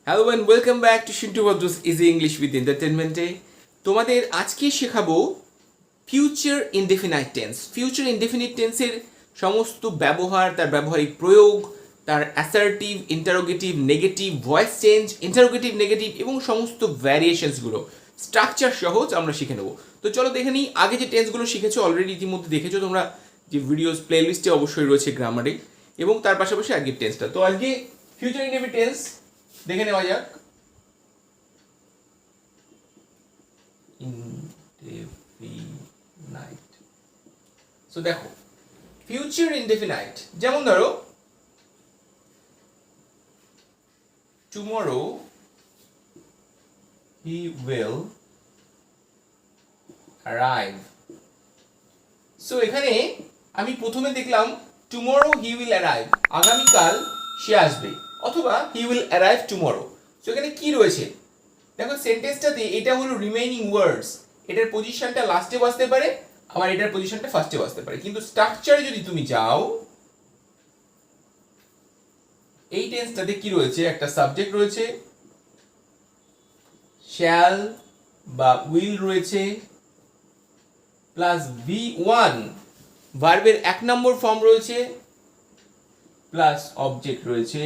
Hello and welcome back to Shintu বদ্রুস easy English with এন্টারটেনমেন্টে। তোমাদের আজকে শেখাবো future indefinite tense. Future indefinite টেন্সের সমস্ত ব্যবহার, তার ব্যবহারিক প্রয়োগ, তার assertive, interrogative, negative, voice change, interrogative, negative এবং সমস্ত ভ্যারিয়েশনসগুলো স্ট্রাকচার সহজ আমরা শিখে নেবো। তো চলো দেখে নিই। আগে যে টেন্সগুলো শিখেছো অলরেডি ইতিমধ্যে দেখেছো তোমরা, যে ভিডিওস প্লেলিস্টে অবশ্যই রয়েছে গ্রামারে, এবং তার পাশাপাশি আজকের টেন্সটা। তো আজকে ফিউচার ইনডেফিনিট টেন্স দেখে নেওয়া যাক। ইনডেফিনাইট। সো দেখো, ফিউচার ইনডেফিনাইট যেমন ধরো tomorrow he will arrive. So এখানে আমি প্রথমে দেখলাম টুমরো হি উইল অ্যারাইভ, আগামীকাল সে আসবে, অথবা he will arrive tomorrow. So এখানে কি রয়েছে দেখো, সেন্টেন্সটাতে এটা হলো রিমেইনিং ওয়ার্ডস, এটার পজিশনটা লাস্টে বসতে পারে, আবার এটার পজিশনটা ফার্স্টে বসতে পারে, কিন্তু স্ট্রাকচারে যদি তুমি যাও এই টেন্সটাতে কি রয়েছে, একটা সাবজেক্ট রয়েছে, শ্যাল বা উইল রয়েছে, প্লাস V1 ভার্বের 1 নম্বর ফর্ম রয়েছে, প্লাস অবজেক্ট রয়েছে,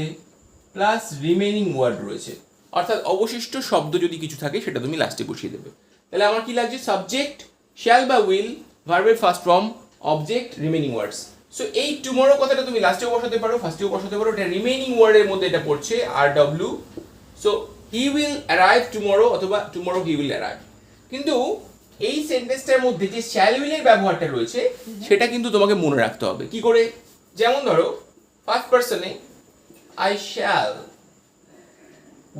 প্লাস রিমেইনিং ওয়ার্ড রয়েছে। অর্থাৎ অবশিষ্ট শব্দ যদি কিছু থাকে সেটা তুমি লাস্টে বসিয়ে দেবে। তাহলে আমার কি লাগছে, সাবজেক্ট, শ্যাল বা উইল, ভার্বের ফার্স্ট ফর্ম, অবজেক্ট, রিমেইনিং ওয়ার্ডস। সো এই টুমরো কথাটা তুমি লাস্টেও বসাতে পারো, ফার্স্টেও বসাতে পারো, এটা রিমেইনিং ওয়ার্ডের মধ্যে এটা পড়ছে RW। So he will arrive tomorrow অথবা টুমরো হি উইল অ্যারাইভ। কিন্তু এই সেন্টেন্সটার মধ্যে যে শ্যাল উইলের ব্যবহারটা রয়েছে সেটা কিন্তু তোমাকে মনে রাখতে হবে। কি করে, যেমন ধরো first পারসনে I shall,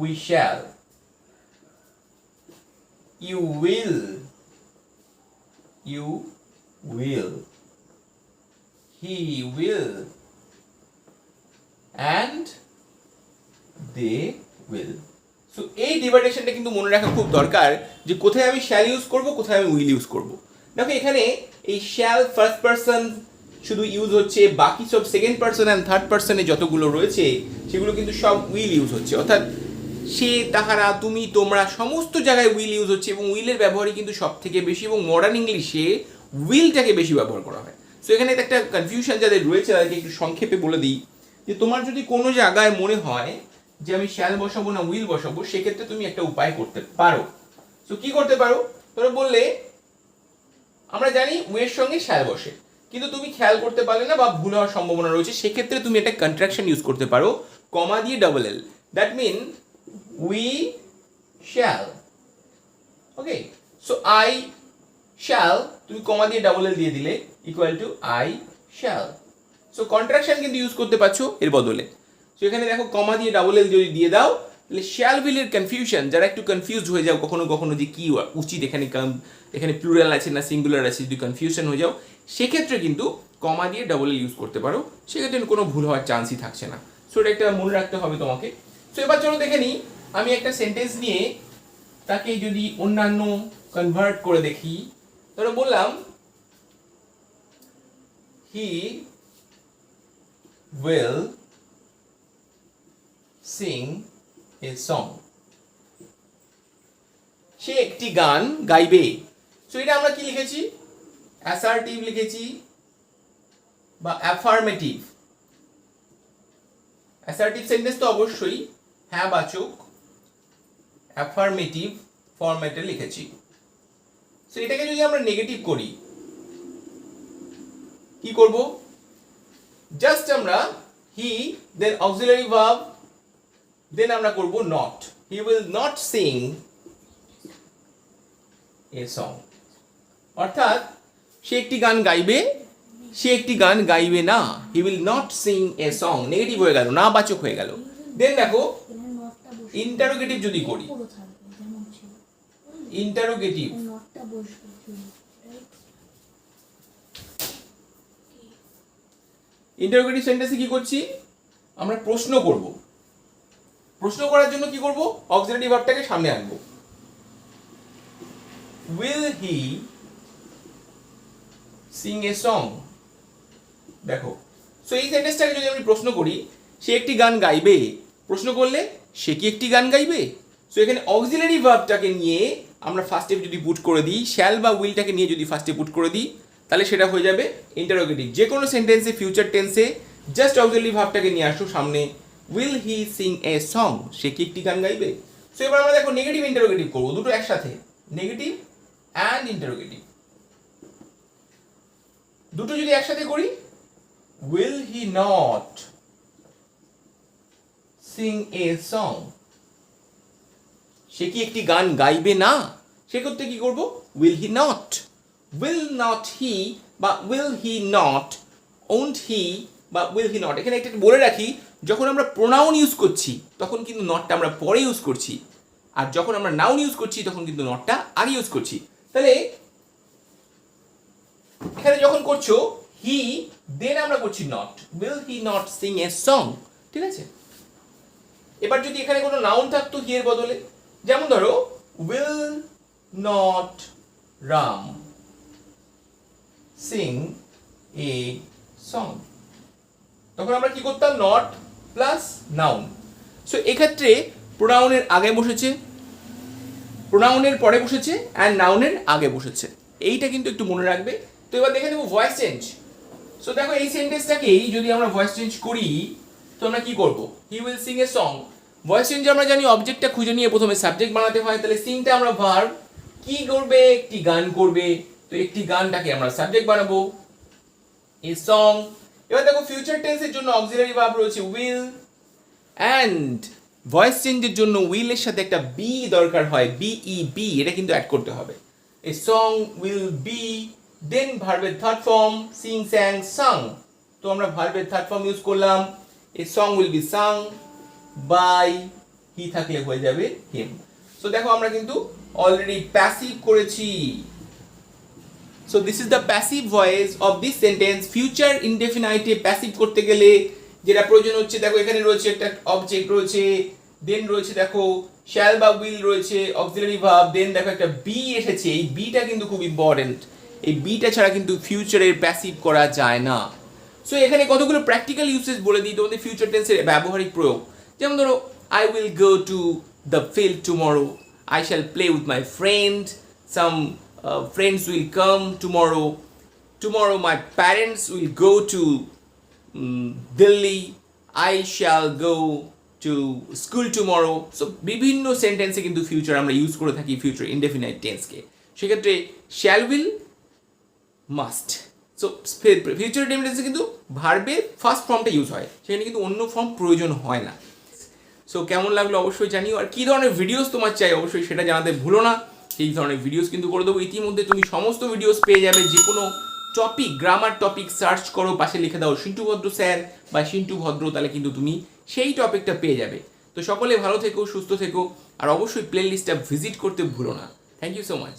we shall, you will, he will, and they will. So এই ডিভাইডেশনটা কিন্তু মনে রাখা খুব দরকার, যে কোথায় আমি শ্যাল ইউজ করব, কোথায় আমি উইল ইউজ করব। দেখো এখানে এই শ্যাল ফার্স্ট পারসন শুধু ইউজ হচ্ছে, বাকি সব সেকেন্ড পারসন অ্যান্ড থার্ড পারসনে যতগুলো রয়েছে সেগুলো কিন্তু সব উইল ইউজ হচ্ছে। অর্থাৎ সে, তাহারা, তুমি, তোমরা সমস্ত জায়গায় উইল ইউজ হচ্ছে, এবং উইলের ব্যবহারই কিন্তু সব থেকে বেশি, এবং মডার্ন ইংলিশে উইলটাকে বেশি ব্যবহার করা হয়। সো এখানে একটা কনফিউশন যাদের রয়েছে তাদেরকে একটু সংক্ষেপে বলে দিই, যে তোমার যদি কোনো জায়গায় মনে হয় যে আমি শ্যাল বসাবো না উইল বসাবো, সেক্ষেত্রে তুমি একটা উপায় করতে পারো। সো কি করতে পারো, তোমরা বললে আমরা জানি উইয়ের সঙ্গে শ্যাল বসে, কিন্তু তুমি খেয়াল করতে পারলে না বা ভুল হওয়ার সম্ভাবনা রয়েছে, সেক্ষেত্রে তুমি একটা কন্ট্রাকশন ইউজ করতে পারো, কমা দিয়ে double L. That mean we shall, okay. So I shall, তুমি কমা দিয়ে ডাবল এল দিয়ে দিলে equal to I shall. So contraction কিন্তু ইউজ করতে পারছো এর বদলে। সো এখানে দেখো কমা দিয়ে ডাবল এল যদি দিয়ে দাও, তাহলে শ্যাল উইলের কনফিউশন, যারা একটু কনফিউজ হয়ে যাও কখনো কখনো যে কি উচিত, এখানে প্লুরাল আছে না সিঙ্গুলার আছে, যদি কনফিউশন হয়ে যাও, সেক্ষেত্রে কিন্তু কমা দিয়ে ডাবল এল ইউজ করতে পারো, সেক্ষেত্রে কোনো ভুল হওয়ার চান্সই থাকছে না। সো এটা একটা মনে রাখতে হবে তোমাকে। সো এবার চলো দেখে নিই, আমি একটা সেন্টেন্স নিয়ে তাকে যদি অন্যান্য কনভার্ট করে দেখি, তাহলে বললাম he will sing a song, সে একটি গান গাইবে। সো এটা আমরা কি লিখেছি, অ্যাসার্টিভ লিখেছি বা অ্যাফার্মেটিভ। অ্যাসার্টিভ সেন্টেন্স তো অবশ্যই হ্যাঁ বাচক, অ্যাফার্মেটিভ ফরম্যাটে লিখেছি। সো এটাকে যদি আমরা নেগেটিভ করি, কি করব, জাস্ট আমরা হি দেন অক্সিলারি ভার্ব, দেন আমরা করব not, he will not sing a song. অর্থাৎ সে একটি গান গাইবে, সে একটি গান গাইবে না, he will not sing a song, negative হয়ে গেল, না বাচক হয়ে গেল। দেন দেখো ইন্টারোগেটিভ যদি করি, ইন্টারোগেটিভ, ইন্টারোগেটিভ সেন্টেন্সে কি করছি, আমরা প্রশ্ন করব। প্রশ্ন করার জন্য কি করব, অক্সিলারি ভার্বটাকে সামনে আনবো। Will he sing a song, দেখো। সো এই সেন্টেন্সটাকে যদি আমি প্রশ্ন করি, সে একটি গান গাইবে, প্রশ্ন করলে সে কি একটি গান গাইবে? সো এখানে অক্সিলারি ভার্বটাকে নিয়ে আমরা ফার্স্টে যদি পুট করে দিই, শ্যাল বা উইলটাকে নিয়ে যদি ফার্স্টে পুট করে দিই, তাহলে সেটা হয়ে যাবে ইন্টারোগেটিভ। যে কোনো সেন্টেন্সে ফিউচার টেন্সে জাস্ট অক্সিলারি ভার্বটাকে নিয়ে আসো সামনে, will he sing a song, সে কি একটি গান গাইবে? সো এবার আমরা দেখো নেগেটিভ ইন্টারোগেটিভ করবো, দুটো একসাথে, নেগেটিভ অ্যান্ড ইন্টারোগেটিভ দুটো যদি একসাথে করি, will he not sing a song, সে কি একটি গান গাইবে না? সেক্ষেত্রে কি করব? উইল হি নট হি বা উইল হি নট, ওন্ট হি বা উইল হি নট। এখানে একটা বলে রাখি, যখন আমরা প্রোনাউন ইউজ করছি তখন কিন্তু নটটা আমরা পরে ইউজ করছি, আর যখন আমরা নাউন ইউজ করছি তখন কিন্তু নটটা আগে ইউজ করছি। তাহলে এখানে যখন করছো হি, দেন আমরা করছি not, will he not sing a song, ঠিক আছে? এবার যদি এখানে কোনো নাউন থাকতো হি এর বদলে, যেমন ধরো will not Ram Singh a song, তখন আমরা কি করতাম? Not plus noun. সো এক্ষেত্রে প্রোনাউনের আগে বসেছে, প্রোনাউনের পরে বসেছে, অ্যান্ড নাউনের আগে বসেছে, এইটা কিন্তু একটু মনে রাখবে। তো এবার দেখে নেবো ভয়েস চেঞ্জ। সো দেখো এই সেন্টেন্সটাকেই যদি আমরা ভয়েস চেঞ্জ করি, তো আমরা কি করব? হি will sing a song. Voice change আমরা জানি অবজেক্টটা খুঁজে নিয়ে প্রথমে সাবজেক্ট বানাতে হয়, তাহলে সিংটা আমরা ভার্ব, কি করবে? একটি গান করবে, তো একটি গানটাকে আমরা সাবজেক্ট বানাবো, এ সং। এবার দেখো ফিউচার টেন্সের জন্য অক্সিলারি ভার্ব রয়েছে উইল, অ্যান্ড ভয়েস চেঞ্জের জন্য উইলের সাথে একটা বি দরকার হয়, বি, এটা কিন্তু অ্যাড করতে হবে। A song will be, then ভার্বের third form sing sang sung, তো আমরা ভার্বের থার্ড ফর্ম ইউজ করলাম, a song will be sung by, he থাকলে হয়ে যাবে হিম। সো দেখো আমরা কিন্তু অলরেডি প্যাসিভ করেছি। So this is the passive voice of this sentence. Future ইনডেফিনাইটে প্যাসিভ করতে গেলে যেটা প্রয়োজন হচ্ছে, দেখো এখানে রয়েছে একটা অবজেক্ট রয়েছে, দেন রয়েছে দেখো শ্যাল বা উইল রয়েছে, অক্সিলারি ভার্ব, দেন দেখো একটা বি এসেছে, এই বিটা কিন্তু খুব ইম্পর্টেন্ট, এই বিটা ছাড়া কিন্তু ফিউচারের প্যাসিভ করা যায় না। সো এখানে কতগুলো প্র্যাকটিক্যাল ইউসেজ বলে দিই তোমাদের ফিউচার টেন্সের ব্যবহারিক প্রয়োগ। যেমন ধরো I will go to the field tomorrow, I shall play with my friend, some friends will come tomorrow my parents will go to Delhi, I shall go to school tomorrow. So বিভিন্ন সেন্টেন্সে কিন্তু future আমরা use করে থাকি future indefinite টেন্সকে, সেক্ষেত্রে shall will must. So future ইনডেফিনাইটে কিন্তু ভার্বের ফার্স্ট ফর্মটা ইউজ হয়, সেখানে কিন্তু অন্য ফর্ম প্রয়োজন হয় না। সো কেমন লাগলো অবশ্যই জানিও, আর কী ধরনের ভিডিওস তোমার চাই অবশ্যই সেটা জানাতে ভুলো না, এই ধরনের ভিডিওস কিন্তু করে দেবো। ইতিমধ্যে তুমি সমস্ত ভিডিওস পেয়ে যাবে, যে কোনো টপিক, গ্রামার টপিক সার্চ করো, পাশে লিখে দাও সিন্টু ভদ্র স্যার বা সিন্টু ভদ্র, তাহলে কিন্তু তুমি সেই টপিকটা পেয়ে যাবে। তো সকলে ভালো থেকো, সুস্থ থেকো, আর অবশ্যই প্লে লিস্টটা ভিজিট করতে ভুলো না। Thank you so much.